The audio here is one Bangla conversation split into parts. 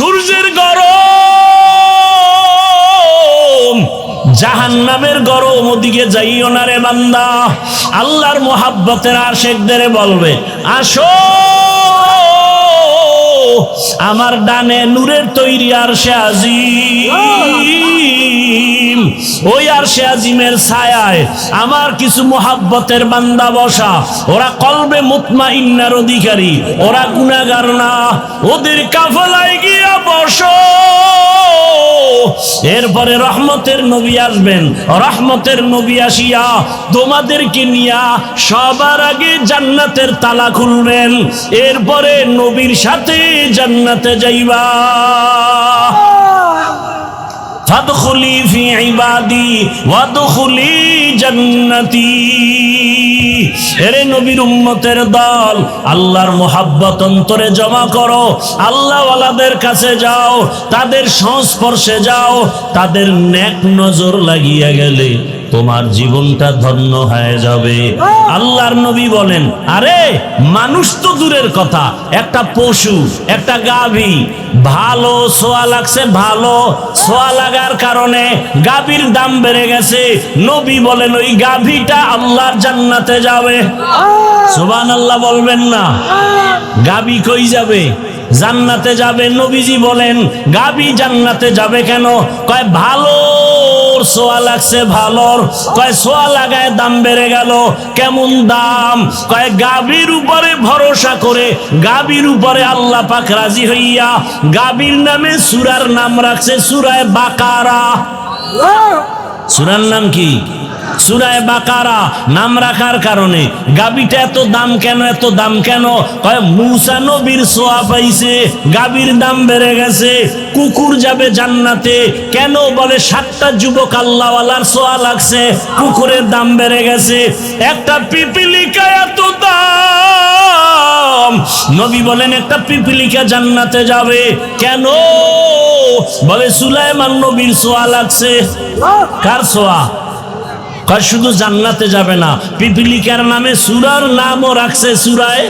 সূর্যের গরম, জাহান্নামের গরম, ওদিকে যাইও না রে বান্দা। আল্লাহর মোহাব্বতের আশিকদের বলবে, আসো আমার ডানে নূরের তৈরি আরশে আজিম, ওই আরশে আজিমের ছায়ায় আমার কিছু মোহাব্বতের বান্দা বসা। ওরা কলবে মুতমাইন্নার অধিকারী, ওরা গুনাহগার না। ওদের কাফেলায় গিয়া বসো। এরপরে রহমতের নবী আসবেন, রহমতের নবী আসিয়া তোমাদেরকে নিয়া সবার আগে জান্নাতের তালা খুলবেন। এরপরে নবীর সাথে জান্নাতে যাইবা। ফাদখুলি ফি ইবাদি ওয়াদখুলি জান্নাতি। এরে নবীর উম্মতের দল, আল্লাহর মোহাব্বত অন্তরে জমা করো, আল্লাহওয়ালাদের কাছে যাও, তাদের সংস্পর্শে যাও। তাদের নেক নজর লাগিয়া গেলে তোমার জীবনটা ধন্য হয়ে যাবে। আল্লাহর নবী বলেন, আরে মানুষ তো দূরের কথা, একটা পশু, একটা গাভী ভালো ছোঁয়া লাগছে, ভালো ছোঁয়া লাগার কারণে গাভীর দাম বেড়ে গেছে। নবী বলেন ওই গাভীটা আল্লাহর জান্নাতে যাবে। সুবহানাল্লাহ বলবেন না? গাভী কই যাবে? জান্নাতে যাবে। নবীজি বলেন গাভী জান্নাতে যাবে কেন? কয় ভালো ছোঁয়া লাগছে, ভালোর। কয় ছোঁয়া লাগায় দাম বেড়ে গেল। কেমন দাম? কয় গাভীর উপরে ভরসা করে, গাভীর উপরে আল্লাহ পাক রাজি হইয়া গাভীর নামে সূরার নাম রাখছে সূরায়ে বাকারা। সূরার নাম কি? সূরায়ে বাকারা নাম রাখার কারণে গাভীটা এত দাম কেন? এত দাম কেন? কয় মূসা নবীর ছোঁয়া পাইছে, গাভীর দাম বেড়ে গেছে। কুকুর যাবে জান্নাতে কেন? বলে 7টা যুবক আল্লাহওয়ালার ছোঁয়া লাগছে, কুকুরের দাম বেড়ে গেছে। একটা পিপিলিকা এত দাম, নবী বলেন একটা পিপিলিকা জান্নাতে যাবে কেন? বলে সুলাইমান নবীর ছোঁয়া লাগছে। কার ছোঁয়া? কয় শুধু জান্নাতে যাবে না, পিপিলিকার নামে সূরার নামও রাখছে সূরায়ে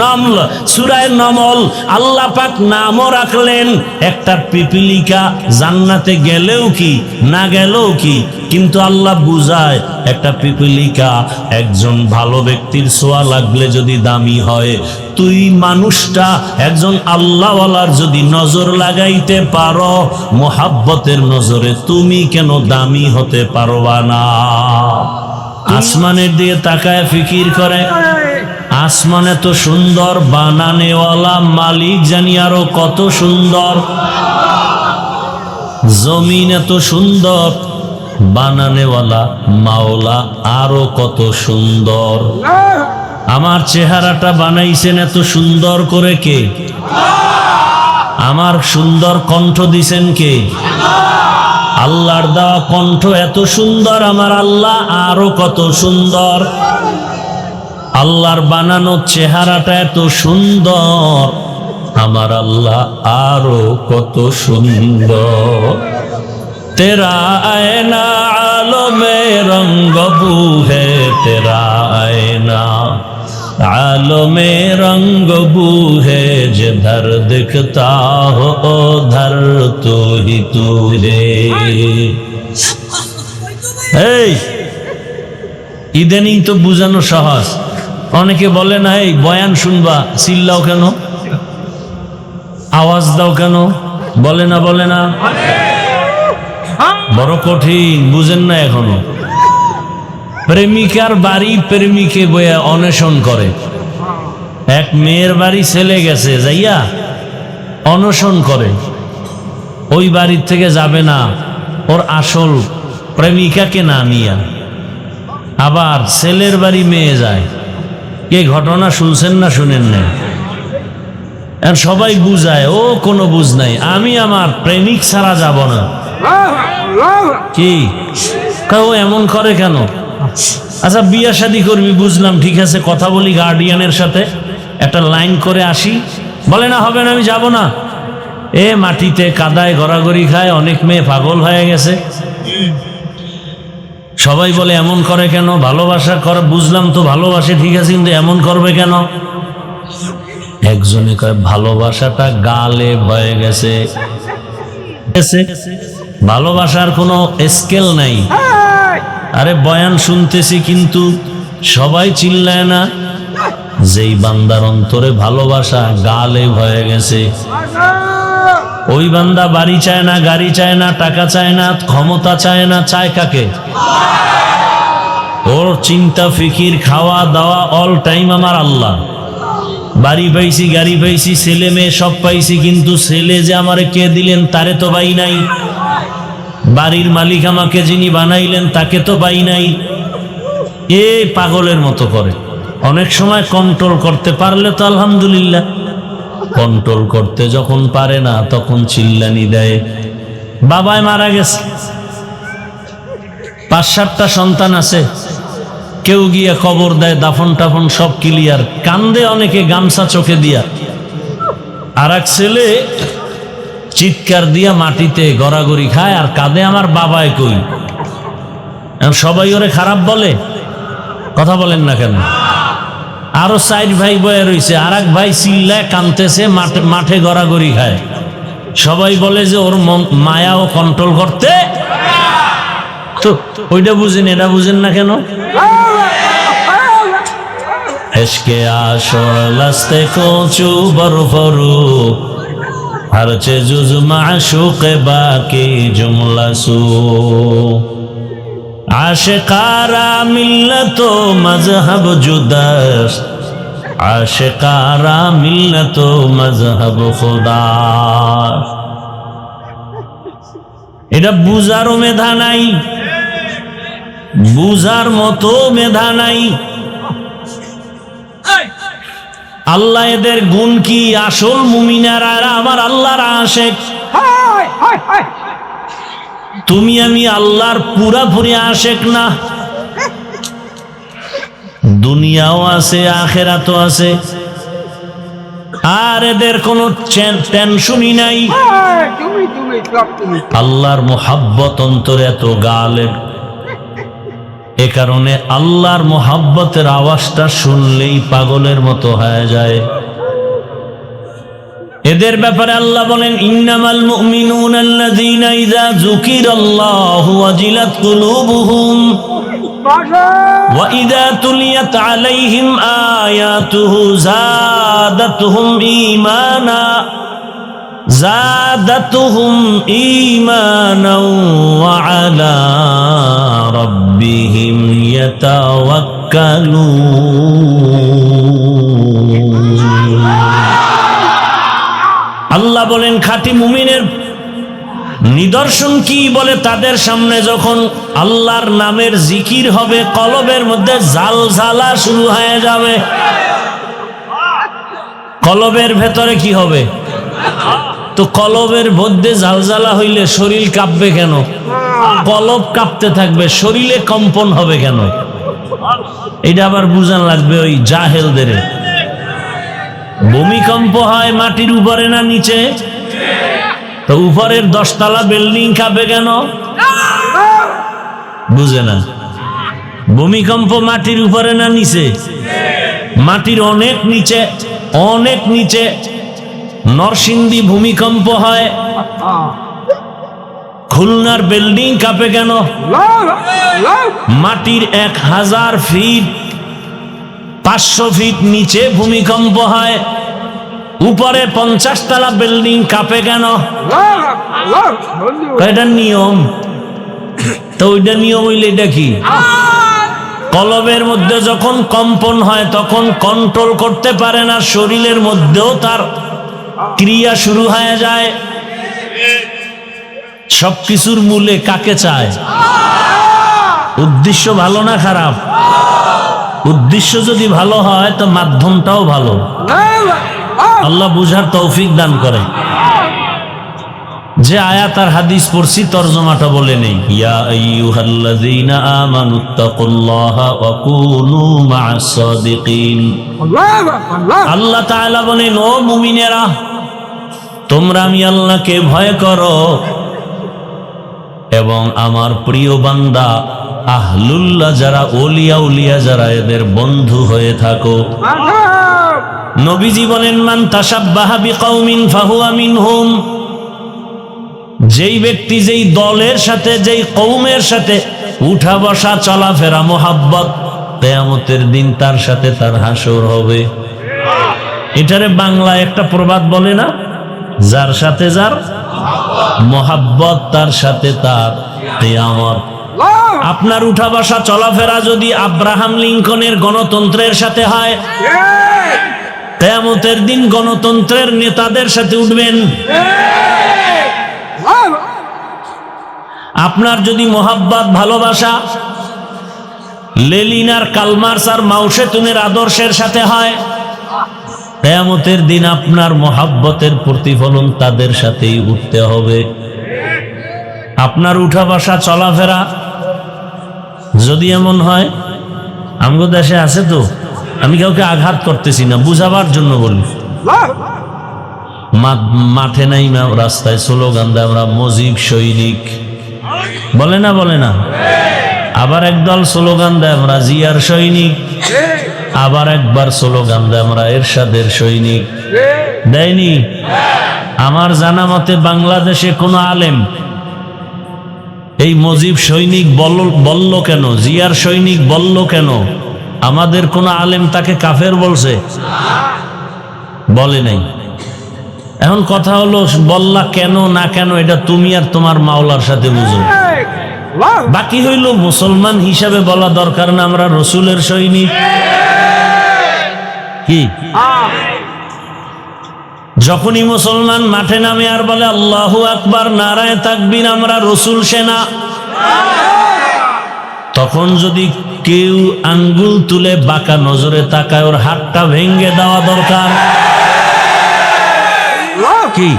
নামল, সূরায়ে নামল। আল্লাহ পাক নামও রাখলেন। একটা পিপিলিকা জান্নাতে গেলেও কি, না গেলেও কি, কিন্তু আল্লাহ বুঝায় একটা পিপিলিকা একজন ভালো ব্যক্তির ছোঁয়া লাগলে যদি দামি হয়, তুই মানুষটা একজন আল্লাহওয়ালার যদি নজর লাগাইতে পারো, মোহাব্বতের নজরে তুমি কেন দামি হতে পারবা না? আসমানের দিকে তাকায় ফিকির করে, আসমান এত সুন্দর, বানানেওয়ালা মালিক জানি আরো কত সুন্দর। জমিন এত সুন্দর, বানানেওয়ালা মাওলা আরো কত সুন্দর। আমার চেহারাটা বানাইছেন এত সুন্দর করে কে? আমার সুন্দর কণ্ঠ দিছেন কে? আল্লাহর দেওয়া কণ্ঠ এত সুন্দর, আমার আল্লাহ আরো কত সুন্দর। আল্লাহর বানানো চেহারাটা এত সুন্দর, আমার আল্লাহ আরো কত সুন্দর। তেরা আয়না আলমে রঙ্গ বু হে, তেরা আয়না आलमे रंग बू है जिधर दिखता हो उधर तू ही तू रे। এই ইদানিং তো বুঝানো সহজ। অনেকে বলে না এই বয়ান শুনবা চিল্লাও কেন, আওয়াজ দাও কেন, বলে না বলে না? বড় কঠিন, বুঝেন না এখনো। প্রেমিকার বাড়ি প্রেমিকে বইয়া অনশন করে। এক মেয়ের বাড়ি ছেলে গেছে, যাইয়া অনশন করে। ওই বাড়ির থেকে যাবে না ওর আসল প্রেমিকাকে না নিয়া। আবার ছেলের বাড়ি মেয়ে যায়। কে ঘটনা শুনছেন না শুনেন না? সবাই বুঝায়, ও কোনো বুঝ নাই, আমি আমার প্রেমিক ছাড়া যাব না। কি ও এমন করে কেন? আচ্ছা বিয়া শাদী করবি বুঝলাম, ঠিক আছে, কথা বলি গার্ডিয়ানের সাথে, একটা লাইন করে আসি। বলে না হবে না, আমি যাব না। এ মাটিতে কাদায় গড়াগড়ি খায়, অনেক মেয়ে পাগল হয়ে গেছে। সবাই বলে এমন করে কেন? ভালোবাসা করে, বুঝলাম তো ভালোবাসে, ঠিক আছে, কিন্তু এমন করবে কেন? একজনে কয় ভালোবাসাটা গালে হয়ে গেছে। ভালোবাসার কোনো স্কেল নাই। আরে বয়ান শুনতেছি কিন্তু সবাই চিল্লায় না। যেই বান্দার অন্তরে ভালোবাসা গালে হয়ে গেছে, ওই বান্দা বাড়ি চায় না, গাড়ি চায় না, টাকা চায় না, ক্ষমতা চায় না, চায় কাকে? ওর চিন্তা ফিকির খাওয়া দাওয়া অল টাইম আমার আল্লাহ। বাড়ি পাইছি, গাড়ি পাইছি, ছেলে মেয়ে সব পাইছি, কিন্তু ছেলে যে আমারে কে দিলেন তারে তো পাই নাই। বাড়ির মালিক আমাকে যিনি বানাইলেন তাকে তো পাই নাই। এ পাগলের মতো করে। অনেক সময় কন্ট্রোল করতে পারলে তো আলহামদুলিল্লাহ, কন্ট্রোল করতে যখন পারে না তখন চিল্লানি দেয়। বাবাই মারা গেছে, 5-7টা সন্তান আছে, কেউ গিয়া কবর দেয়, দাফন টাফন সব ক্লিয়ার, কান্দে অনেকে গামছা চোখে দিয়া। আর এক ছেলে চিৎকার দিয়া মাটিতে গড়াগড়ি খায় আর কাঁদে, আমার বাবাই কই। সবাই ওরে খারাপ বলে, কথা বলেন না কেন? আরো 4 ভাই বয়ে রয়েছে, আর এক ভাই চিল্লায় কানতেছে, মাঠে গড়াগড়ি খায়। সবাই বলে যে ওর মায়া ও কন্ট্রোল করতে। তো ওইটা বুঝেন, এটা বুঝেন না কেন? এসকে আসর লাস্তে কোচু বরফরু হরচে জুজ মাশুকে বাকি জুমলাসু আশিকারা মিল্লত মজহব জুদাস আশিকারা মিল্লত মজহব খুদা। এটা বুঝারও মেধা নাই, বুঝার মতো মেধা নাই। আল্লাহ এদের গুণ কি? আসল মুমিনারা আমার আল্লাহর আশিক। তুমি আমি আল্লাহর পুরাপুরি আশিক না। দুনিয়াও আছে, আখিরাতও আছে, আর এদের কোনো টেনশনই নাই। আল্লাহর মোহাব্বত অন্তরে এত গালেব, এ কারণে আল্লাহর মোহাব্বতের আওয়াজটা শুনলেই পাগলের মতো হয়ে যায়। এদের ব্যাপারে আল্লাহ বলেন, ইন্নামাল মুমিনুনা আল্লাযীনা ইযা যুকিরাল্লাহু ওয়াজিলাত কুলুবুহুম ওয়া ইযা তুলিয়াত আলাইহিম আয়াতুহু যাদাতুহুম ঈমানা زادتهم إيمانا وعلى ربهم يتوكلون। আল্লাহ বলেন খাঁটি মুমিনের নিদর্শন কি? বলে তাদের সামনে যখন আল্লাহর নামের জিকির হবে, কলবের মধ্যে জালজালা শুরু হয়ে যাবে। কলবের ভেতরে কি হবে? তো কলবের মধ্যে জালজালা হইলে শরীর কাঁপবে কেন? কলব কাঁপতে থাকবে, শরীরে কম্পন হবে কেন? এটা আবার বুঝান লাগবে ওই জাহেলদের। ভূমিকম্প হয় মাটির উপরে না নিচে? তো উপরের 10 তলা বিল্ডিং কাঁপে কেন? বুঝে না। ভূমিকম্প মাটির উপরে না নিচে? মাটির অনেক নিচে, অনেক নিচে। নরসিংদী ভূমিকম্প হয়, খুলনার বিল্ডিং কাঁপে কেন? মাটির 1000 ফিট 500 ফিট নিচে ভূমিকম্প হয়, উপরে 50 তলা বিল্ডিং কাঁপে কেন? এটা নিয়ম। তো ওইটা নিয়ম হইলে এটা কি? কলবের মধ্যে যখন কম্পন হয় তখন কন্ট্রোল করতে পারে না, শরীরের মধ্যেও তার ক্রিয়া শুরু হয়ে যায়। সবকিছুর মূলে কাকে চায়? উদ্দেশ্য ভালো না খারাপ? উদ্দেশ্য যদি ভালো হয় তো মাধ্যমটাও ভালো। আল্লাহ বুঝার তৌফিক দান করে। যে আয়াত আর হাদিস পড়ছি তরজমাটা বলে নেই। ইয়া আইয়ুহাল্লাযীনা আমানুত্তাকুল্লাহা ওয়া কুনু মা'আস সাদিকিন। আল্লাহ তাআলা বলেন, ও মুমিনেরা, তোমরা আমি আল্লাহকে ভয় করো এবং আমার প্রিয় বান্দা আহলুল্লাহ যারা, ওলিয়া উলিয়া যারা, এদের বন্ধু হয়ে থাকো। নবীজি বলেন, মান তাশাব্বাহা বিকওমিন ফাহুয়া মিনহুম। যেই ব্যক্তি যেই দলের সাথে, যেই কওমের সাথে উঠা বসা চলাফেরা মোহাব্বত, কিয়ামতের দিন তার সাথে তার হাসর হবে। এটারে বাংলায় একটা প্রবাদ বলে না, যার সাথে যার মোহাব্বত তার সাথে তার কিয়ামত। আপনার উঠা বসা চলাফেরা যদি আব্রাহাম লিঙ্কনের গণতন্ত্রের সাথে হয়, কিয়ামতের দিন গণতন্ত্রের নেতাদের সাথে উঠবেন। আপনার যদি মোহাব্বত ভালোবাসা লেনিন আর কার্ল মার্কস আর মাও সেতুংয়ের আদর্শের সাথে হয়, কিয়ামতের দিন আপনার মোহাব্বতের প্রতিফলন তাদের সাথেই উঠতে হবে। আপনার উঠা বসা চলাফেরা যদি এমন হয়, আমগো দেশে আছে তো, আমি কাউকে আঘাত করতেছি না, বুঝাবার জন্য বলি, মাঠে নাই রাস্তায় স্লোগান দেয় আমরা মুজিব সৈনিক, বলে না বলে না। আবার একদল স্লোগান দেয় আমরা জিয়ার সৈনিক, আবার একবার স্লোগান দেয় আমরা এরশাদের সৈনিক। দেয়নি? আমার জানা মতে বাংলাদেশে কোনো আলেম এই মুজিব সৈনিক বলল কেন, জিয়ার সৈনিক বলল কেন, আমাদের কোন আলেম তাকে কাফের বলছে? বলে নাই। এখন কথা হলো, বললা কেন না কেন এটা তুমি আর তোমার মাওলার সাথে বুঝো। বাকি হইল মুসলমান হিসাবে বলা দরকার না আমরা রসুলের সৈনিক। কি যখনই মুসলমান মাঠে নামে আর বলে আল্লাহু আকবার, নারায়ে তাকবীর, আমরা রসুল সেনা, তখন যদি কেউ আঙ্গুল তুলে বাঁকা নজরে তাকায়, ওর হাতটা ভেঙে দেওয়া দরকার। কি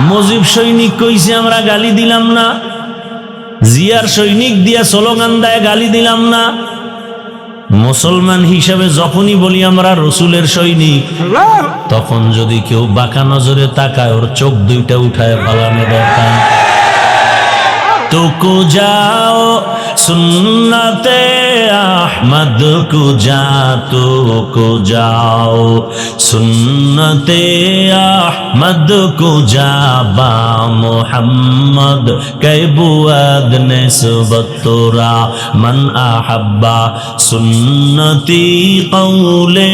মুজিব সৈনিক কইছে আমরা গালি দিলাম না, জিয়ার সৈনিক দিয়া স্লোগান দেয় গালি দিলাম না। মুসলমান হিসাবে যখনই বলি আমরা রসুলের সৈনিক, তখন যদি কেউ বাঁকা নজরে তাকায়, ওর চোখ দুইটা উঠায় ফেলানো দরকার। तो जाओ सुन्नते अहमद को जाओ सुन्नते अहमद को जाबा मोहम्मद कैबुअद निस्बत तोरा मन अहब्बा सुन्नती कौले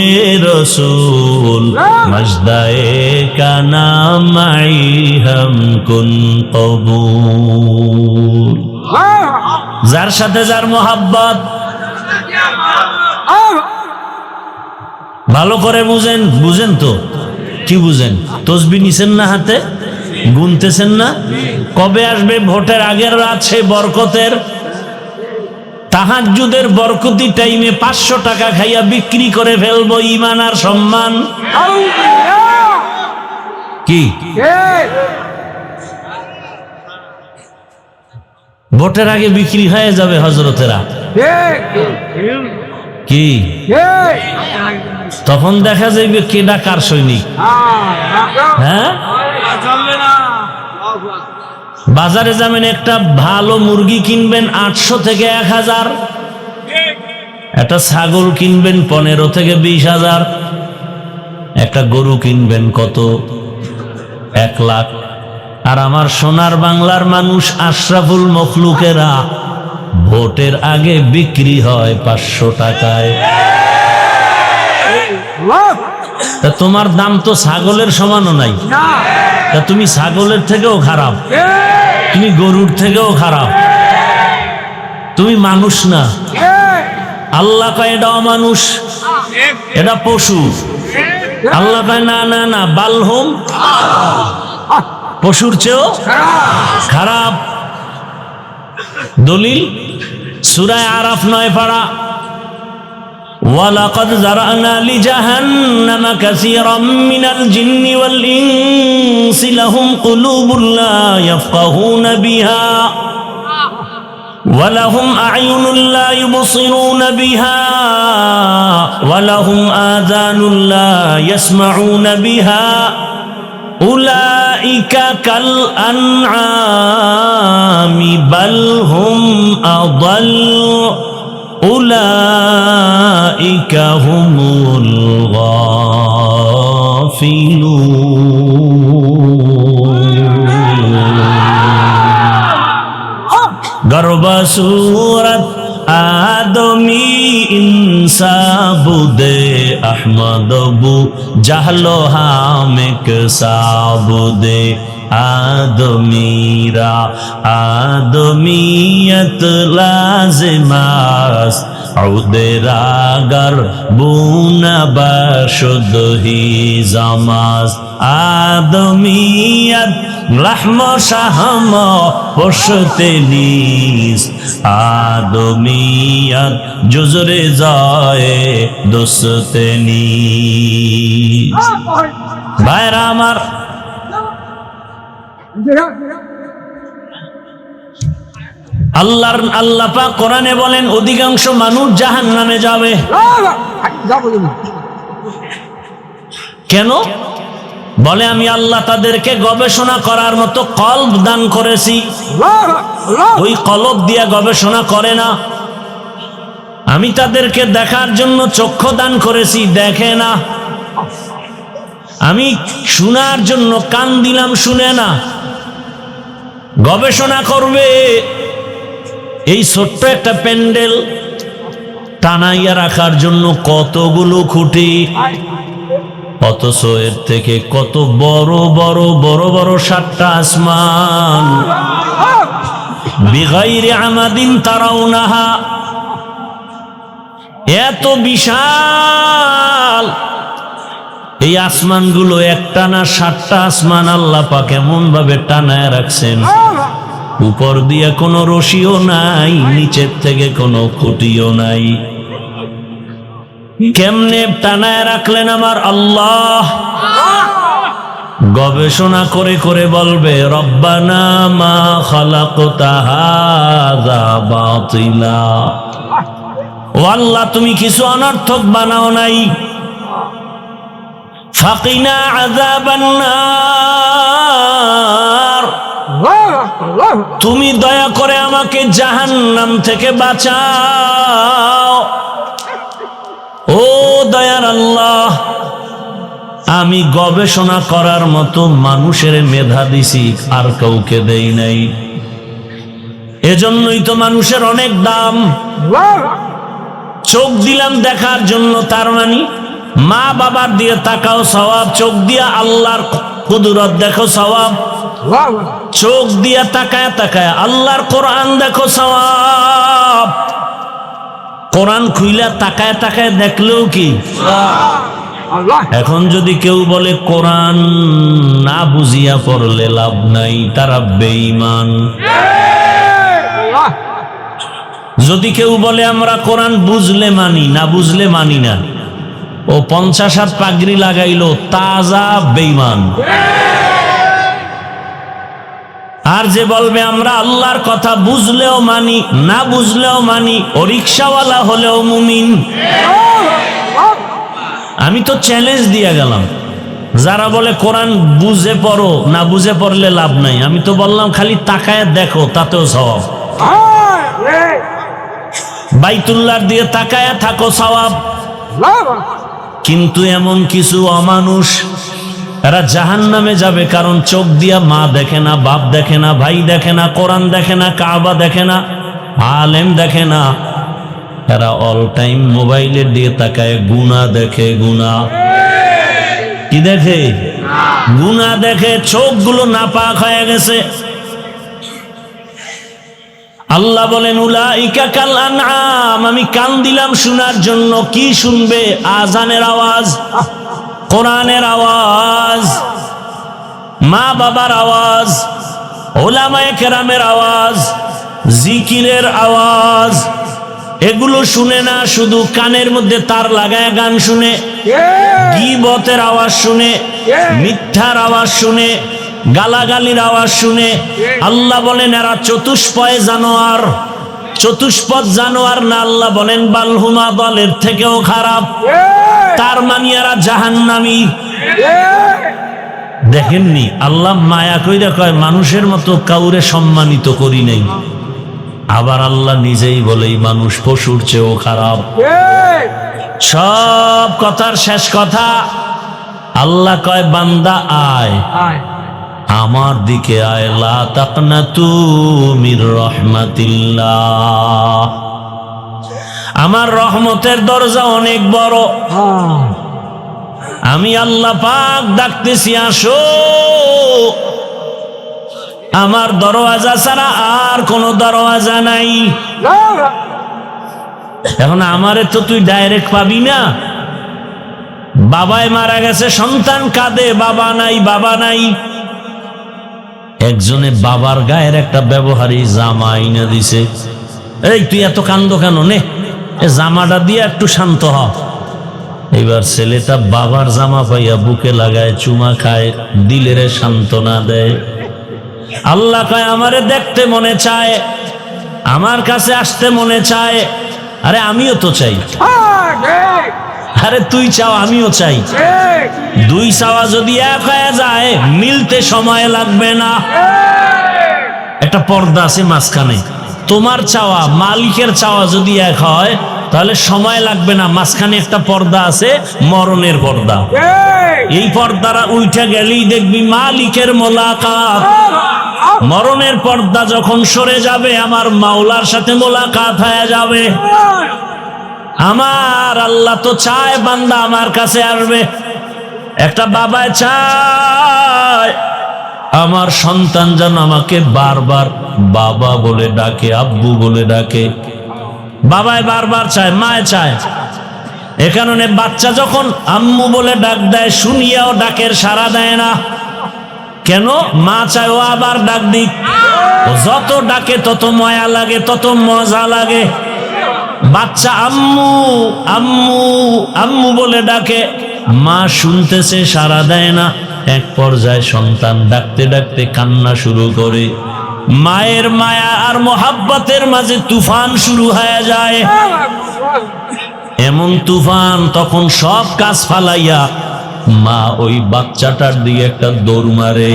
रसूल मजदाए का नाम हम कुन कबूल। যার সাথে যার মোহাব্বত ভালো করে বুঝেন। বুঝেন তো? কি বুঝেন? তসবি নিছেন না হাতে, গুনতেছেন না? কবে আসবে ভোটের আগের রাত সেই বরকতের তাহাজ্জুদের বরকতি টাইমে 500 টাকা খাইয়া বিক্রি করে ফেলবো ঈমান আর সম্মান। কি ভোটের আগে বিক্রি হয়ে যাবে হজরতেরা? কি তখন দেখা যাবে কেডা কার সৈনিক। হ্যাঁ, বাজারে যাবেন, একটা ভালো মুরগি কিনবেন 800 থেকে 1000, একটা ছাগল কিনবেন 15 থেকে 20,000, একটা গরু কিনবেন কত? 1 লাখ। আর আমার সোনার বাংলার মানুষ আশরাফুল মখলুকেরা ভোটের আগে বিক্রি হয় 500 টাকায়। তা তোমার দাম তো ছাগলের সমানও নাই, তা তুমি ছাগলের থেকেও খারাপ, তুমি গরুর থেকেও খারাপ, তুমি মানুষ না। আল্লাহ কয় এটা অমানুষ, এটা পশু। আল্লাহ কয় না না না, বালহুম পশুর চেয়েও খারাপ। দলিল সূরা আরাফ 9 পারা, ওয়ালাকাদ যারানা লিজাহান্নামা কাসীরাম মিনাল জিন্নি ওয়াল ইনসি লাহুম কুলুবুন লা ইয়াফকাহুনা বিহা ওয়ালাহুম আ'য়ুনুন লা ইউবসিরুনা বিহা ওয়ালাহুম আযানুন লা ইয়াসমাউনা বিহা উলাইকা কাল আনআমি বাল হুম আদাল উলাইকা হুমুল গাফিলুন। গর্ব সূরত আদমি ইনসা বুদে আহমদ বু জাহলো হামেক সাবুদে আদমিরা আদমিয়ত লাজিমাস উদেরাগার বুনা বাশুদ হি জামাস আদমিয়ত রহম শাহম পশতে নিস আদমিয়ত জুজরে যায় দোস্তে নিস। ভাইরা আমার, আল্লাহ পাক কোরআনে বলেন অধিকাংশ মানুষ জাহান্নামে যাবে। কেন? বলে আমি আল্লাহ তাদেরকে গবেষণা করার মতো কলব দান করেছি। ওই কলব দিয়া গবেষণা করে না। আমি তাদেরকে দেখার জন্য চক্ষু দান করেছি, দেখে না। আমি শোনার জন্য কান দিলাম, শুনে না। গবেষণা করবে এই ছোট্ট একটা প্যান্ডেল টানাইয়া রাখার জন্য কতগুলো খুঁটি, অথচ এর থেকে কত বড় বড় বড় বড় 7টা আসমান বিগাইরি আমাদিন তারাউনাহা, এত বিশাল এই আসমানগুলো একটা না 7টা আসমান আল্লাহ পাক এমন ভাবে টানায় রাখছেন, উপর দিয়ে কোনো রশিও নাই, নিচের থেকে কোনো খুঁটিও নাই। কেমনে টানায় রাখলেন আমার আল্লাহ? গবেষণা করে করে বলবে রব্বানা মা খালাকতা হাযা বাতিলা, ও আল্লাহ তুমি কিছু অনর্থক বানাও নাই। ফাকিনা আযাবান নার, তুমি দয়া করে আমাকে জাহান্নাম থেকে বাঁচাও। ও দয়ার আল্লাহ, আমি গবেষণা করার মতো মানুষের মেধা দিছি, আর কাউকে দেই নাই। এজন্যই তো মানুষের অনেক দাম। চোখ দিলাম দেখার জন্য, তার মানে মা বাবার দিয়ে তাকাও সওয়াব, চোখ দিয়া আল্লাহর কুদরত দেখো সওয়াব, চোখ দিয়া তাকায় তাকায় আল্লাহর কোরআন দেখো সওয়াব। কোরআন খুইলা তাকায় তাকায় দেখলেও কি? এখন যদি কেউ বলে কোরআন না বুঝিয়া পড়লে লাভ নাই, তারা বেঈমান। যদি কেউ বলে আমরা কোরআন বুঝলে মানি, না বুঝলে মানি না, ও 50 হাত পাগড়ি লাগাইলো, তাজা বেঈমান। আর যে বলবে আমরা আল্লাহর কথা বুঝলেও মানি, না বুঝলেও মানি, ও রিকশাওয়ালা হলেও মুমিন। আমি তো চ্যালেঞ্জ দিয়ে গেলাম, যারা বলে কোরআন বুঝে পড়ো, না বুঝে পড়লে লাভ নাই, আমি তো বললাম খালি তাকায় দেখো, তাতেও সওয়াব। বাইতুল্লাহর দিয়ে তাকায় থাকো, সওয়াব। কিন্তু এমন কিছু অমানুষ, এরা জাহান্নামে যাবে, কারণ চোখ দিয়া মা দেখে না, বাপ দেখে না, ভাই দেখে না, কোরআন দেখে না, কাবা দেখে না, আলেম দেখে না। এরা অল টাইম মোবাইলের দিয়ে তাকায়, গুনাহ দেখে। গুনাহ কি দেখে? গুনাহ দেখে। চোখগুলো নাপাক হয়ে গেছে। আল্লাহ বলেন উলাইকা কাল আনআম, আমি কান দিলাম শোনার জন্য। কি শুনবে? আজানের আওয়াজ, কোরআনের আওয়াজ, মা বাবার আওয়াজ, উলামায়ে কেরামের আওয়াজ, জিকিরের আওয়াজ। এগুলো শুনে না, শুধু কানের মধ্যে তার লাগায় গান শুনে, গীবতের আওয়াজ শুনে, মিথ্যার আওয়াজ শুনে, গালাগালির আওয়াজ শুনে। আল্লাহ বলেন এরা চতুষ্পয় জানোয়ার। চতুষ্পদ জানোয়ার না, আল্লাহ বলেন বালহুমা দলের থেকেও খারাপ। তার মানে এরা জাহান্নামী। দেখেননি আল্লাহ মায়া কইরা কয় মানুষের মতো কাউরে সম্মানিত করি নাই, আবার আল্লাহ নিজেই বলেই মানুষ পশুর চেয়েও খারাপ। সব কথার শেষ কথা আল্লাহ কয় বান্দা আয় আমার দিকে আয়, লা তাকনাতু মির রাহমাতিল্লাহ। আমার রহমতের দরজা অনেক বড়, আমি আল্লাহ পাক ডাকতেছি আসো। আমার দরওয়াজা ছাড়া আর কোন দরওয়াজা নাই। এখন আমারে তো তুই ডাইরেক্ট পাবি না। বাবাই মারা গেছে, সন্তান কাঁদে, বাবা নাই বাবা নাই। একজনে বাবার গায়ের একটা ব্যবহারী জামা আইনা দিছে। এই তুই এত কান্দ কেন, নে জামাটা দিয়ে একটু শান্ত হ। এবার ছেলেটা বাবার জামা পাইয়া বুকে লাগায়, চুমা খায়, দিলের সান্ত্বনা দেয়। আল্লাহ কয় আমারে দেখতে মনে চায়, আমার কাছে আসতে মনে চায়। আরে আমিও তো চাই। আরে তুই চাও আমিও চাই, দুই চাওয়া যদি এক হয়ে যায় মিলতে সময় লাগবে না। একটা পর্দা আছে মাঝখানে, তোমার চাওয়া মালিকের চাওয়া যদি এক হয় তাহলে সময় লাগবে না। মাঝখানে একটা পর্দা আছে, মরণের পর্দা। এই পর্দারা উল্টে গেলেই দেখবি মালিকের মোলাকাত। মরণের পর্দা যখন সরে যাবে আমার মাওলার সাথে মোলাকাত হয়ে যাবে। আমার আল্লাহ তো চায় বান্দা আমার কাছে আসবে। একটা বাবা চায় আমার সন্তান যেন আমাকে বারবার বাবা বলে ডাকে, আব্বু বলে ডাকে। বাবায় বারবার চায়, মায় চায়। এ কারণে বাচ্চা যখন আম্মু বলে ডাক দেয় শুনিয়াও ডাকের সাড়া দেয় না। কেন? মা চায় ও আবার ডাক দিক। যত ডাকে তত মায়া লাগে, তত মজা লাগে। বাচ্চা আম্মু আম্মু আম্মু বলে ডাকে, মা শুনতেছে সাড়া দেয় না। এক পর্যায়ে সন্তান ডাকতে ডাকতে কান্না শুরু করে। মায়ের মায়া আর মোহাব্বতের মাঝে তুফান শুরু হয়ে যায়। এমন তুফান তখন সব কাজ ফালাইয়া মা ওই বাচ্চাটার দিকে একটা দৌড় মারে।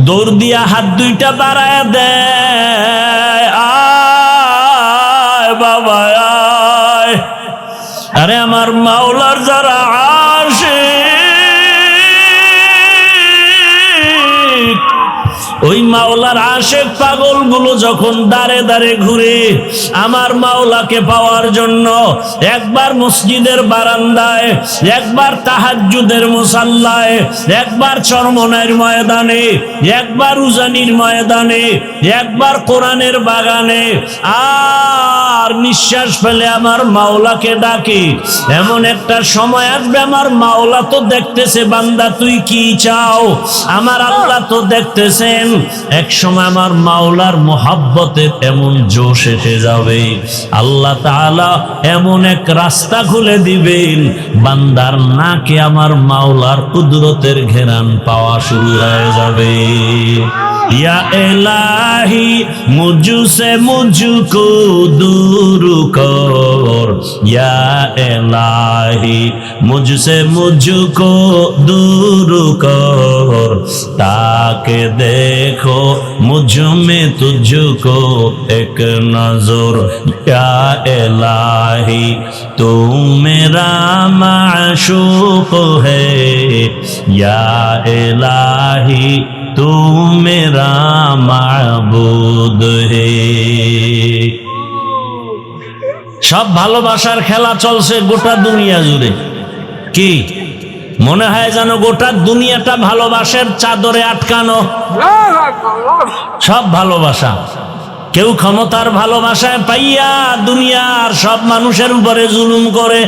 দৌড় দিয়া হাত দুইটা বাড়ায় দেয়, আয় বাবা আয়। আরে আমার মাওলার যারা আশিক, ওই মাওলার আশেক পাগল গুলো যখন দাঁড়ে দাঁড়ে ঘুরে আমার মাওলাকে পাওয়ার জন্য, একবার মসজিদের বারান্দায়, একবার তাহাজ্জুদের মুসাল্লায়, একবার চরমনাইর ময়দানে, একবার উজানির ময়দানে, একবার কোরআনের বাগানে, আর নিঃশ্বাস ফেলে আমার মাওলাকে ডাকে। এমন একটা সময় আসবে আমার মাওলা তো দেখতেছে বান্দা তুই কি চাও, আমার আল্লাহ তো দেখতেছেন। এক সময় আমার মাওলার মোহাব্বতের এমন জোশ এসে যাবে, আল্লাহ তাআলা এমন এক রাস্তা খুলে দিবেন, বান্দার নাকে আমার মাওলার কুদরতের ঘেরান পাওয়া শুরু হয়ে যাবে। या इलाही मुझसे मुझको दूर कर, या इलाही मुझसे मुझको दूर कर, ताकि देखो मुझ में तुझको एक नजर। या इलाही तू मेरा माशूक है, या इलाही तू मेरा माबूद है। সব ভালোবাসার খেলা চলছে গোটা দুনিয়া জুড়ে। কি মনে হয় যেন গোটা দুনিয়াটা ভালোবাসার চাদরে আটকানো। সব ভালোবাসা, কেউ ক্ষমতার ভালোবাসায় পাইয়া দুনিয়ার সব মানুষের উপরে জুলুম করে।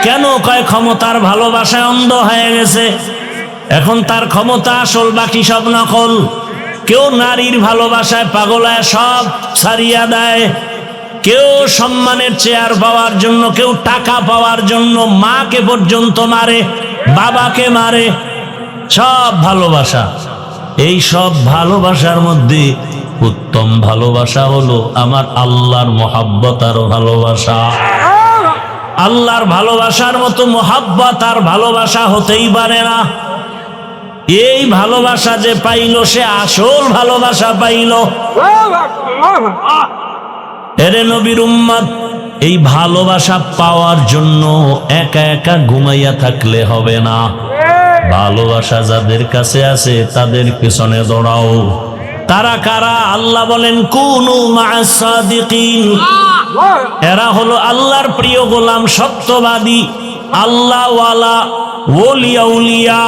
কেন? কয় ক্ষমতার ভালোবাসায় অন্ধ হয়ে গেছে, এখন তার ক্ষমতা আসল, বাকি সব নকল। কেউ নারীর ভালোবাসায় পাগল হয়ে সব ছাড়িয়া দেয়, কেউ সম্মানের চেয়ার পাওয়ার জন্য, কেউ টাকা পাওয়ার জন্য মাকে পর্যন্ত মারে, বাবাকে মারে। সব ভালোবাসা। এই সব ভালোবাসার মধ্যে উত্তম ভালোবাসা হলো আমার আল্লাহর মহাব্বত আর ভালোবাসা। আল্লাহর ভালোবাসার মতো মহাব্বত আর ভালোবাসা হতেই পারে না। এই ভালোবাসা যে পাইল সে আসল ভালোবাসা পাইল। এরে নবীর উম্মত, এই ভালোবাসা পাওয়ার জন্য একা একা ঘুমাইয়া থাকলে হবে না। ভালোবাসা যাদের কাছে আছে তাদের পেছনে দৌড়াও। তারা কারা? আল্লাহ বলেন কুনু মা'আস সাদিকিন। এরা হলো আল্লাহর প্রিয় গোলাম, সত্যবাদী, আল্লাহ ওয়ালা, ওলিয়া উলিয়া,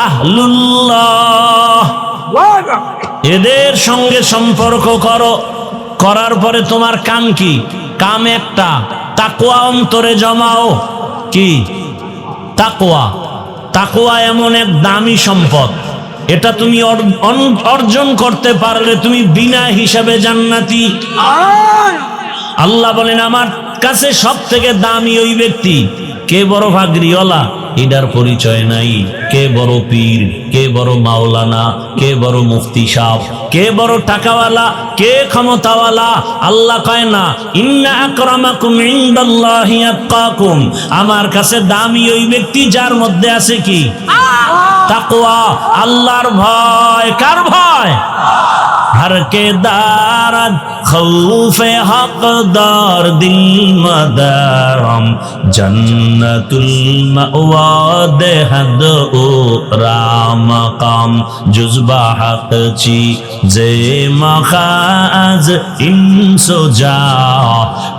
আহলুল্লাহ। এদের সঙ্গে সম্পর্ক করো। করার পরে তোমার কাম কি? কাম একটা, তাকওয়া অন্তরে জমাও। কি তাকওয়া? তাকওয়া এমন এক দামি সম্পদ, এটা তুমি অর্জন করতে পারলে তুমি বিনা হিসাবে জান্নাতি। আল্লাহ বলেন আমার কাছে সব থেকে দামি ওই ব্যক্তি। কে বড় ভাগরিওয়ালা এটার পরিচয় নাই, কে বড় পীর, কে বড় মাওলানা, কে বড় মুফতি সাহেব, কে বড় টাকাওয়ালা, কে ক্ষমতাওয়ালা। আল্লাহ কয় না ইন্না আকরামাকুম ইনদাল্লাহি আতকাকুম, আমার কাছে দামি ওই ব্যক্তি যার মধ্যে আছে কি? তাকওয়া, আল্লাহর ভয়। কার ভয়? हर के दारद खौफे हकदार दिल मदारम जन्नतुल मअवा देहद ओ रामकाम जुज़बा हक ची जे मखाज इंसो जा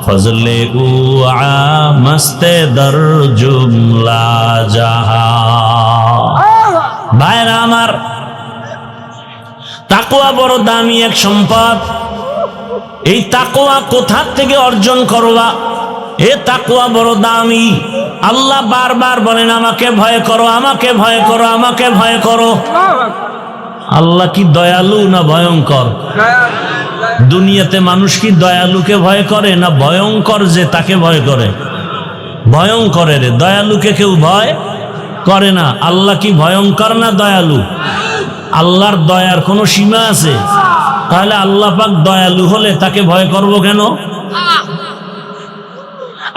फजले उ मस्ते दर जुमला जहा। भाईरा আমার, তাকওয়া বড় দামি এক সম্পদ। এই তাকওয়া কোথা থেকে অর্জন করবা? এ তাকওয়া বড় দামি। আল্লাহ বারবার বলেন আমাকে ভয় করো, আমাকে ভয় করো, আমাকে ভয় করো। আল্লাহ কি দয়ালু না ভয়ঙ্কর? দুনিয়াতে মানুষ কি দয়ালুকে ভয় করে না ভয়ঙ্কর যে তাকে ভয় করে? ভয়ঙ্করের, দয়ালুকে কেউ ভয় করে না। আল্লাহ কি ভয়ঙ্কর না দয়ালু? আল্লাহর দয়ার কোনো সীমা আছে? তাহলে আল্লাহ পাক দয়ালু হলে তাকে ভয় করব কেন?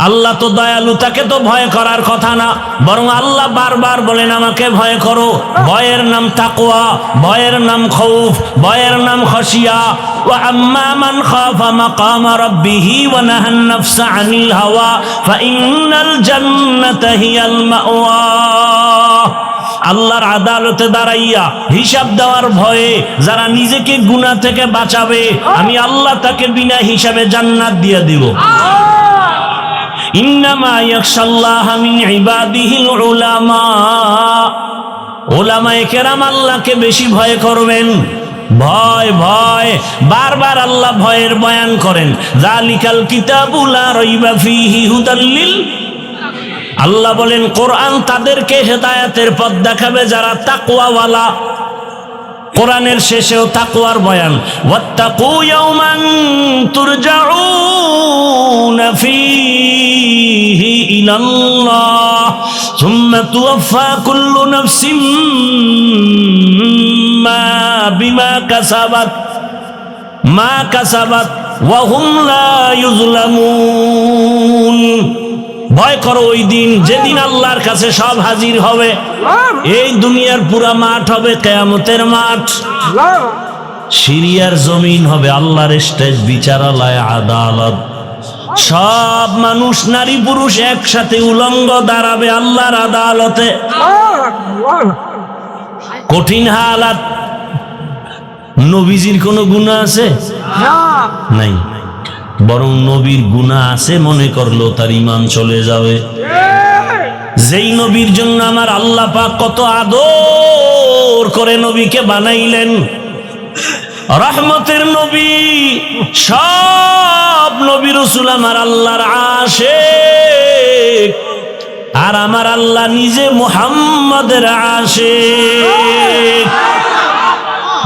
আল্লাহ তো দয়ালু, তাকে তো ভয় করার কথা না। বরং আল্লাহ বারবার বলেন আমাকে ভয় করো। ভয়ের নাম তাকওয়া, ভয়ের নাম খৌফ, ভয়ের নাম খশিয়া। ওয়া আম্মা মান খাফা মাকামা রাব্বিহি ওয়া নাহান নাফসা আনিল হাওয়া ফাইন্নাল জান্নাতা হিয়াল মাওয়া। আল্লাহর আদালতে দাঁড়াইয়া হিসাব দেওয়ার ভয়ে যারা নিজেকে গুনাহ থেকে বাঁচাবে, আমি আল্লাহ তাকে বিনা হিসাবে জান্নাত দিয়ে দিব। ইন্নামা ইয়াখশাল্লাহা মিন ইবাদিহিল উলামা। উলামায়ে কেরাম আল্লাহকে বেশি ভয় করবেন। ভয় ভয়, বারবার আল্লাহ ভয়ের বয়ান করেন। যালিকাল কিতাবু লা রাইবা ফীহি হুদাল লিল। আল্লাহ বলেন কোরআন তাদেরকে হেদায়েতের পথ দেখাবে যারা তাকওয়াওয়ালা। কোরআনের শেষেও তাকওয়ার বয়ান। ওয়াত্তাকু ইয়াওমান তুরজাউনা ফীহি ইলাল্লাহ সুম্মা তুওয়াফা কুল্লু নাফসিম বিমা কাসাবাত ওয়া হুম লা ইউযলামুন। ভয় করো ওই দিন যেদিন আল্লাহর কাছে সব হাজির হবে। এই দুনিয়ার পুরা মাঠ হবে কিয়ামতের মাঠ। সিরিয়ার জমিন হবে আল্লাহর স্টেজ, বিচারালয়, আদালত। সব মানুষ নারী পুরুষ একসাথে উলঙ্গ দাঁড়াবে আল্লাহর আদালতে। কঠিন হালাত। নবীজির কোনো গুনাহ আছে? নাই। বরং নবীর গুনাহ আছে মনে করলো তার ঈমান চলে যাবে। যেই নবীর জন্য আমার আল্লাহ পাক কত আদর করে নবীকে বানাইলেন, রহমতের নবী। সব নবী রাসূল আমার আল্লাহর আশিক, আর আমার আল্লাহ নিজে মুহাম্মাদের আশিক।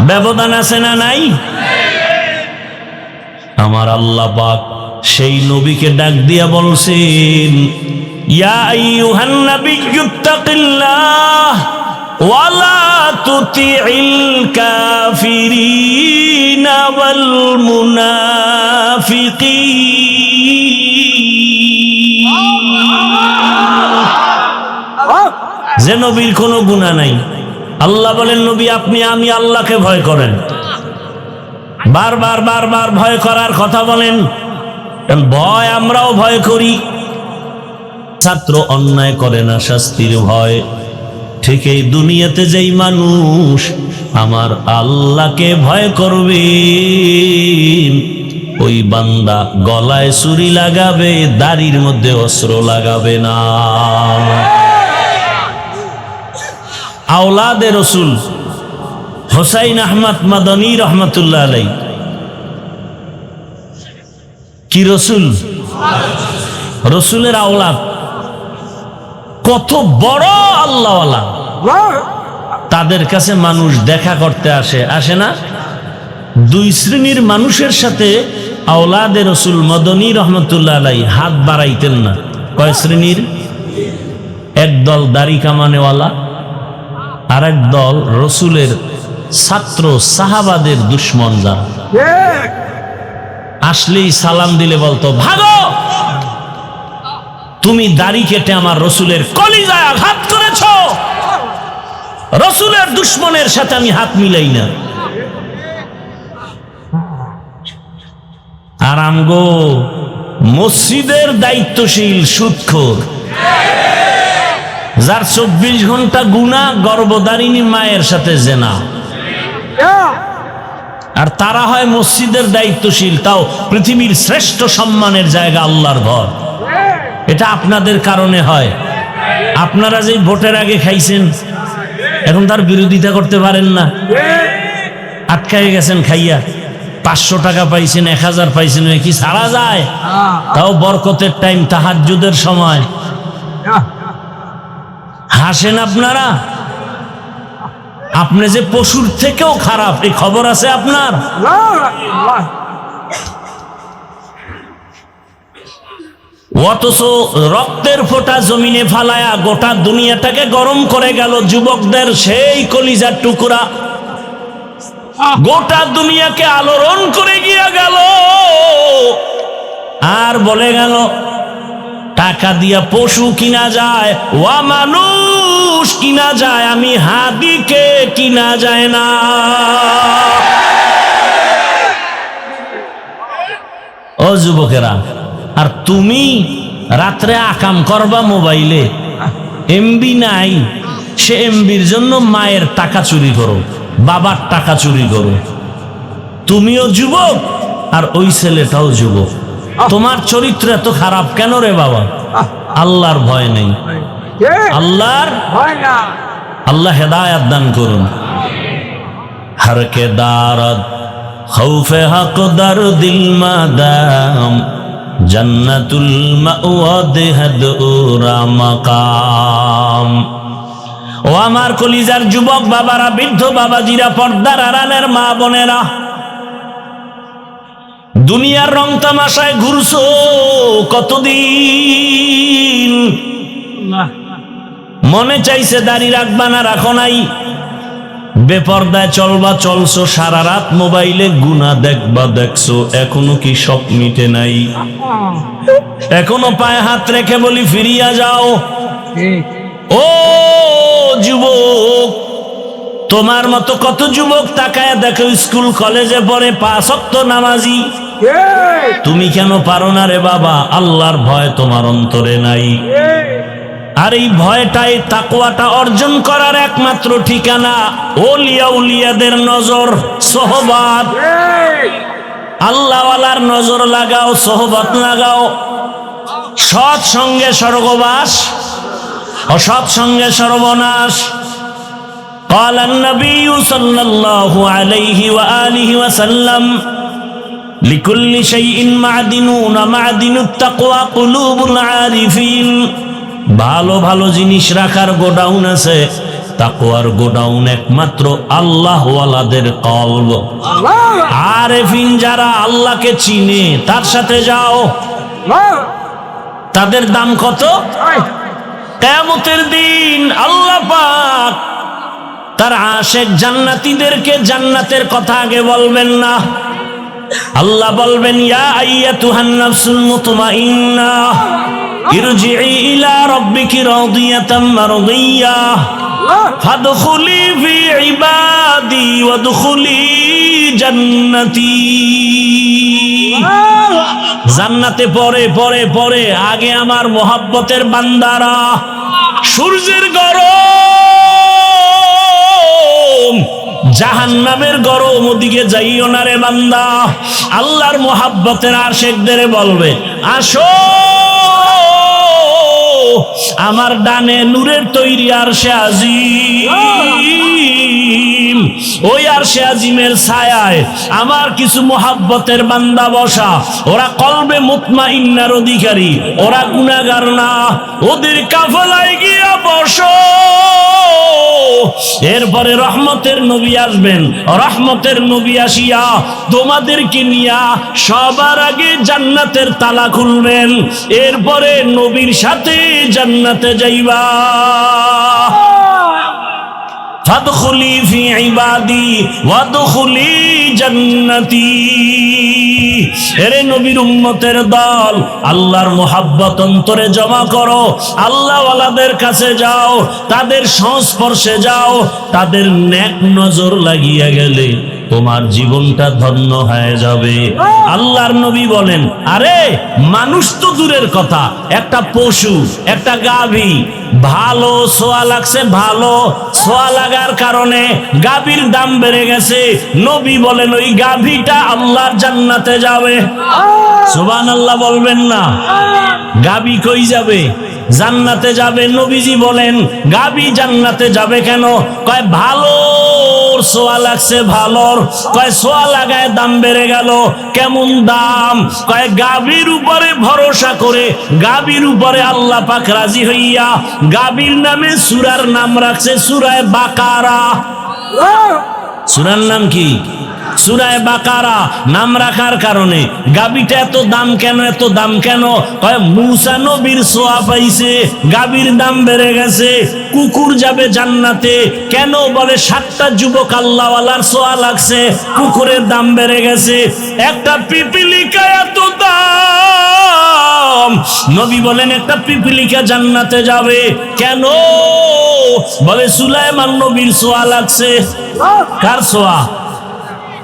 ব্যবধান আছে না নাই? আমার আল্লাহ পাক সেই নবীকে ডাক দিয়া বলছেন ইয়া আইয়ুহান নাবিয়্যুত্তাকিল্লাহ ওয়া লা তুতিইল কাফিরিনা ওয়াল মুনাফিকিন। যে নবীর কোনো গুনাহ নাই, আল্লাহ বলেন, নবী আপনি আমি আল্লাহকে ভয় করেন। বারবার বারবার ভয় করার কথা বলেন। ভয় আমরাও ভয় করি। ছাত্র অন্যায় করে না, শাস্তির ভয়। ঠিক এই দুনিয়াতে যেই মানুষ আমার আল্লাহকে ভয় করবে, ওই বান্দা গলায় ছুরি লাগাবে, দাড়ির মধ্যে অস্ত্র লাগাবে না। আওলাদে রসুল হোসাইন আহমদ মাদানী রহমতুল্লাহ আলাই কি রসুল? রসুলের আওলাদ। কত বড় আল্লাহওয়ালা। তাদের কাছে মানুষ দেখা করতে আসে না? দুই শ্রেণীর মানুষের সাথে আওলাদে রসুল মাদানী রহমতুল্লাহ আলাই হাত বাড়াইতেন না। কয় শ্রেণীর? একদল দাড়ি কামানেওয়ালা, আর এক দল রসুলের ছাত্র সাহাবাদের দুশ্মন যারা। আসলেই সালাম দিলে বলতো, ভাগো, তুমি দাড়ি কেটে আমার রসুলের কলিজায় আঘাত করেছ। রসুলের দুশ্মনের সাথে আমি হাত মিলাই না। আর আমগো মসজিদের দায়িত্বশীল সুদখোর, যার 24 ঘন্টা গুনাহ, গর্ভধারিণী মায়ের সাথে জেনা, আর তারা হয় মসজিদের দায়িত্বশীল, তাও পৃথিবীর শ্রেষ্ঠ সম্মানের জায়গা আল্লাহর ঘর। এটা আপনাদের কারণে হয়। আপনারা যে ভোটের আগে খাইছেন, এখন তার বিরোধিতা করতে পারেন না, আটকায় গেছেন খাইয়া। 500 টাকা পাইছেন, 1000 পাইছেন, কি ছাড়া যায়? তাও বরকতের টাইম, তাহাজ্জুদের সময়। হাসেন আপনারা। আপনি যে পশুর থেকেও খারাপ, এই খবর আছে আপনার? অথচ রক্তের ফোঁটা জমিনে ফালায়া গোটা দুনিয়াটাকে গরম করে গেল যুবকদের সেই কলিজার টুকরা। গোটা দুনিয়াকে আলোড়ন করে গিয়া গেল। আর বলে গেল, টাকা দিয়া পশু কিনা যায়, ওয়া মানুষ কিনা যায়, আমি হাদিকে কিনা যায় না। ও যুবকেরা, আর তুমি রাত্রে আকাম করবা মোবাইলে, এমবি নাই, সে এমবির জন্য মায়ের টাকা চুরি করো, বাবার টাকা চুরি করো। তুমিও যুবক আর ওই ছেলেটাও যুবক। তোমার চরিত্র এত খারাপ কেন রে বাবা? আল্লাহর ভয় নেই। আল্লাহ হেদায়াত দান করুন। হরকে দারদ খৌফে হক দর দিল মাদাম, জান্নাতুল মাওয়া দেহদ উরা মাকাম। ও আমার কলিজার যুবক বাবারা, বৃদ্ধ বাবাজিরা, পর্দার আড়ালের মা বোনেরা, দুনিয়ার রং তামাশায় ঘুরছো কতদিন? মনে চাইছে দাড়ি রাখবা না, রাখো নাই। বেপর্দায় চলবা, চলছো। সারা রাত মোবাইলে গুনাহ দেখবা, দেখছো। এখনো কি শখ মিটে নাই? এখনো পায়ে হাত রেখে বলি ফিরিয়া যাও। ও যুবক, তোমার মতো কত যুবক তাকায় দেখো, স্কুল কলেজে পড়ে, 5 ওয়াক্ত নামাজি। তুমি কেন পারো না রে বাবা? আল্লাহর ভয় তোমার অন্তরে নাই। আর এই ভয়টাই, তাকওয়াটা অর্জন করার একমাত্র ঠিকানা। ওলিয়া উলিয়াদের নজর, সোহবত। আল্লাহওয়ালার নজর লাগাও, সোহবত লাগাও। সৎ সঙ্গে স্বর্গবাস, অসৎ সঙ্গে সর্বনাশ। قال النبي صلى الله عليه وآله وسلم لكل شيء معدن ومعدن التقوى قلوب العارفين। ভালো ভালো জিনিস রাখার গোডাউন আছে, তাকওয়ার গোডাউন একমাত্র আল্লাহ ওয়ালাদের কলব। আরেফিন যারা আল্লাহকে চিনে, তার সাথে যাও। তাদের দাম কত? কিয়ামতের দিন আল্লাহ পাক তার আশিক জান্নাতীদেরকে জান্নাতের কথা আগে বলবেন না। আল্লাহ বলবেন, ইয়া আইয়াতুহান নাফসুল মুতমাইন্নাহ ইরজিই ইলা রাব্বিকি রাদিয়াতাম মারদিয়াহ ফাদখুলি ফি ইবাদি ওয়াদখুলি জান্নাতি। জান্নাতে পরে পরে পরে আগে আমার মোহাব্বতের বান্দারা। সূর্যের গরম, জাহান্নামের গরম, ওদিকে যাইও না রে বান্দা। আল্লাহর মোহাব্বতের আশিকদের বলবে, আসো আমার ডানে নূরের তৈরি আরশে আজিম, ওই আরশে আজিমের ছায়ায় আমার কিছু মোহাব্বতের বান্দা বসা। ওরা কলবে মুতমাইন্নার অধিকারী, ওরা গুনাহগার না। ওদের কাফেলায় গিয়া বসো। এরপরে রহমতের নবী আসবেন। রহমতের নবী আসিয়া তোমাদেরকে নিয়া সবার আগে জান্নাতের তালা খুলবেন। এরপরে নবীর সাথে জান্নাতে যাইবা। ফাদখুলি ফি ইবাদি ওয়াদখুলি জান্নাতি। এরে নবীর উম্মতের দল, আল্লাহর মোহাব্বত অন্তরে জমা করো। আল্লাহ ওয়ালাদের কাছে যাও, তাদের সংস্পর্শে যাও। তাদের নেক নজর লাগিয়া গেলে তোমার জীবনটা ধন্য হয়ে যাবে। আল্লাহর নবী বলেন, আরে মানুষ তো দূরের কথা, একটা পশু, একটা গাভী ভালো ছোঁয়া লাগছে, ভালো ছোঁয়া লাগার কারণে গাভীর দাম বেড়ে গেছে। নবী বলেন ওই গাভীটা আল্লাহর জান্নাতে যাবে। সুবহানাল্লাহ বলবেন না? গাভী কই যাবে? জান্নাতে যাবে। নবীজি বলেন গাভী জান্নাতে যাবে কেন? কয় ভালো ছোঁয়া লাগছে, ভালোর। কয় ছোঁয়া লাগায় দাম বেড়ে গেল। কেমন দাম? কয় গাভীর উপরে ভরসা করে, গাভীর উপরে আল্লাহ পাক রাজি হইয়া গাভীর নামে সূরার নাম রাখছে সূরায়ে বাকারা। সূরার নাম কি? সূরায়ে বাকারা নাম রাখার কারণে গাভীটা এত দাম কেন? এত দাম কেন? কয় মূসা নবীর ছোঁয়া পাইছে, গাভীর দাম বেড়ে গেছে। কুকুর যাবে জান্নাতে কেন? বলে 7টা যুবক আল্লাহওয়ালার ছোঁয়া লাগছে, কুকুরের দাম বেড়ে গেছে। একটা পিপিলিকা এত দাম। নবী বলেন একটা পিপিলিকা জান্নাতে যাবে কেন? বলে সুলাইমান নবীর ছোঁয়া লাগছে। কার ছোঁয়া?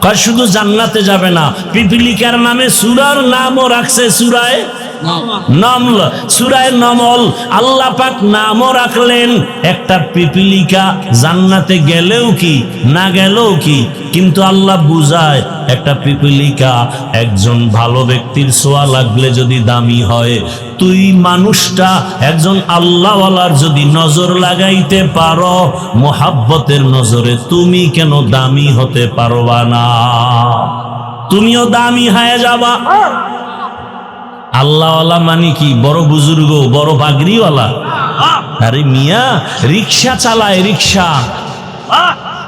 কয় শুধু জান্নাতে যাবে না, পিপিলিকার নামে সূরার নামও রাখছে সূরায়ে নামল। সূরায়ে নামল আল্লাহ পাক নামও রাখলেন। একটা পিপিলিকা জান্নাতে গেলেও কি, না গেলেও কি, কিন্তু আল্লাহ বুঝায় একটা পিপিলিকা একজন ভালো ব্যক্তির ছোঁয়া লাগলে যদি দামি হয়, তুই মানুষটা একজন আল্লাহওয়ালার যদি নজর লাগাইতে পারো, মোহাব্বতের নজরে তুমি কেন দামি হতে পারবা না? তুমিও দামি হয়ে যাবা। আল্লাহওয়ালা মানে কি? বড় বুজুর্গ, বড় পাগড়িওয়ালা? আরে মিয়া, রিক্সা চালায়, রিক্সা।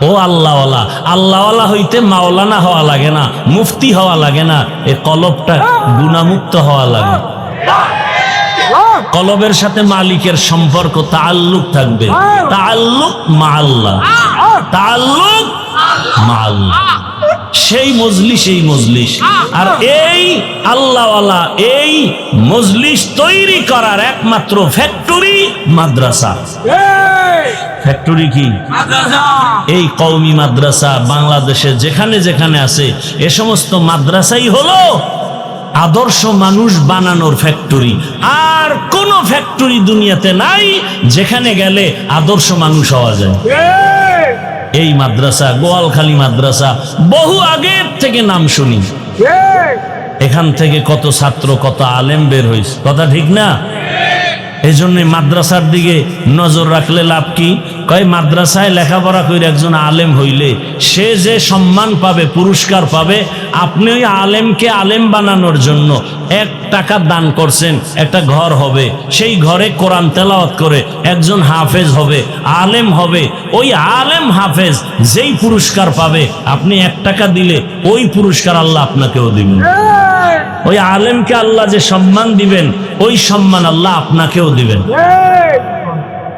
ও আল্লাহওয়ালা। আল্লাহওয়ালা হইতে মাওলানা হওয়া লাগে না, মুফতি হওয়া লাগে না, এ কলবটা গুনাহমুক্ত হওয়া লাগে। কলবের সাথে মালিকের সম্পর্ক, তাআল্লুক থাকবে। তাআল্লুক মা আল্লাহ, তাআল্লুক মা আল্লাহ। সেই মজলিস, এই মজলিস। আর এই আল্লাহওয়ালা এই মজলিস তৈরি করার একমাত্র ফ্যাক্টরি মাদ্রাসা। ফ্যাক্টরি কি? এই কওমি মাদ্রাসা বাংলাদেশে যেখানে যেখানে আছে, এ সমস্ত মাদ্রাসাই হলো আদর্শ মানুষ বানানোর ফ্যাক্টরি। আর কোন ফ্যাক্টরি দুনিয়াতে নাই যেখানে গেলে আদর্শ মানুষ হওয়া যায়। এই মাদ্রাসা, গোয়ালখালী মাদ্রাসা, বহু আগের থেকে নাম শুনি। এখান থেকে কত ছাত্র, কত আলেম বের হয়েছে, কথা ঠিক না? এই জন্য মাদ্রাসার দিকে নজর রাখলে লাভ কি? কয় মাদ্রাসায় লেখাপড়া করে একজন আলেম হইলে সে যে সম্মান পাবে, পুরস্কার পাবে, আপনি ওই আলেমকে আলেম বানানোর জন্য 1 টাকা দান করছেন, একটা ঘর হবে, সেই ঘরে কোরআন তেলাওয়াত করে একজন হাফেজ হবে, আলেম হবে। ওই আলেম হাফেজ যেই পুরস্কার পাবে, আপনি 1 টাকা দিলে ওই পুরস্কার আল্লাহ আপনাকেও দিবেন। ওই আলেমকে আল্লাহ যে সম্মান দিবেন, ওই সম্মান আল্লাহ আপনাকেও দিবেন।